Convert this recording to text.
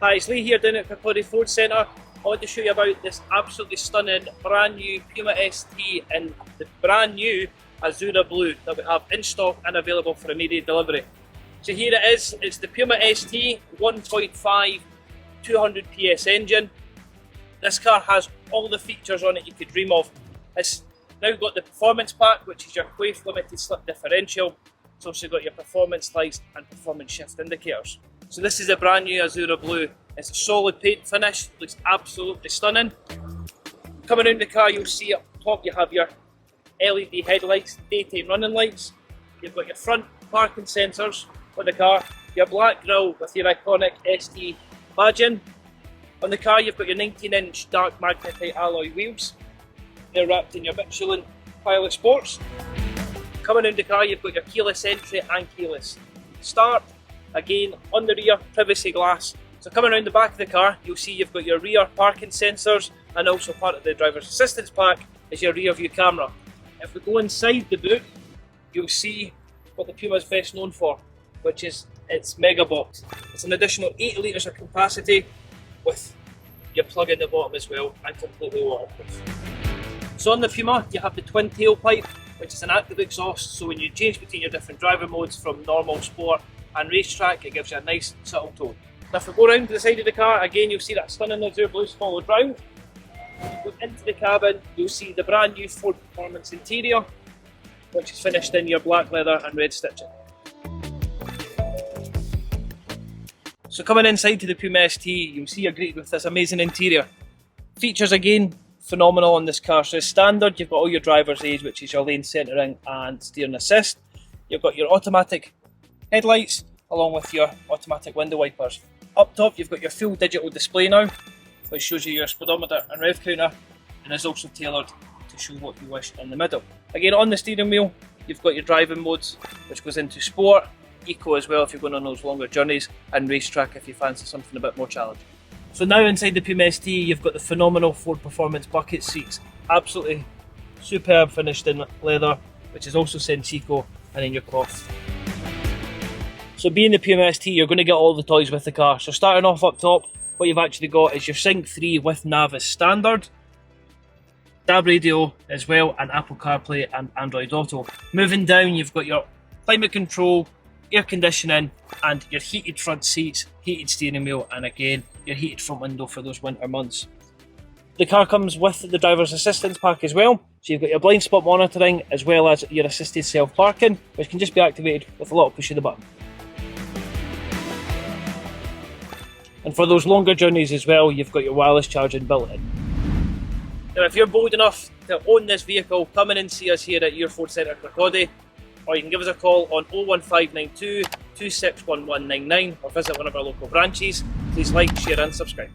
Hi, it's Lee here down at the Ford Centre. I want to show you about this absolutely stunning brand new Puma ST in the brand new Azura Blue that we have in stock and available for immediate delivery. So here it is, it's the Puma ST 1.5 200 PS engine. This car has all the features on it you could dream of. It's now got the performance pack, which is your wave limited slip differential. It's also got your performance lights and performance shift indicators. So this is the brand new Azura Blue. It's a solid paint finish, looks absolutely stunning. Coming around the car, you'll see up top you have your LED headlights, daytime running lights. You've got your front parking sensors on the car, your black grille with your iconic ST badging. On the car you've got your 19-inch dark magnetite alloy wheels. They're wrapped in your Michelin Pilot Sports. Coming around the car you've got your keyless entry and keyless start. Again, on the rear, privacy glass. So coming around the back of the car, you'll see you've got your rear parking sensors, and also part of the driver's assistance pack is your rear view camera. If we go inside the boot, you'll see what the Puma is best known for, which is its mega box. It's an additional 8 litres of capacity with your plug in the bottom as well, and completely waterproof. So on the Puma, you have the twin tailpipe, which is an active exhaust, so when you change between your different driver modes from normal, sport and racetrack, it gives you a nice subtle tone. Now if we go around to the side of the car, again you'll see that stunning Azure Blue followed round. If you go into the cabin, you'll see the brand new Ford Performance interior, which is finished in your black leather and red stitching. So coming inside to the Puma ST, you'll see you're greeted with this amazing interior. Features again, phenomenal on this car. So as standard, you've got all your driver's aids, which is your lane centering and steering assist. You've got your automatic headlights along with your automatic window wipers. Up top you've got your full digital display now, which shows you your speedometer and rev counter, and is also tailored to show what you wish in the middle. Again, on the steering wheel you've got your driving modes, which goes into sport, eco as well if you're going on those longer journeys, and racetrack if you fancy something a bit more challenging. So now inside the Puma ST you've got the phenomenal Ford Performance bucket seats, absolutely superb, finished in leather, which is also Sensico, and in your cloth. So being the Puma ST, you're going to get all the toys with the car. So starting off up top, what you've actually got is your Sync 3 with nav as standard, DAB radio as well, and Apple CarPlay and Android Auto. Moving down, you've got your climate control, air conditioning, and your heated front seats, heated steering wheel, and again, your heated front window for those winter months. The car comes with the driver's assistance pack as well. So you've got your blind spot monitoring as well as your assisted self-parking, which can just be activated with a little push of the button. And for those longer journeys as well, you've got your wireless charging built in. Now if you're bold enough to own this vehicle, come in and see us here at your Ford Centre Kirkcaldy, or you can give us a call on 01592 261199 or visit one of our local branches. Please like, share and subscribe.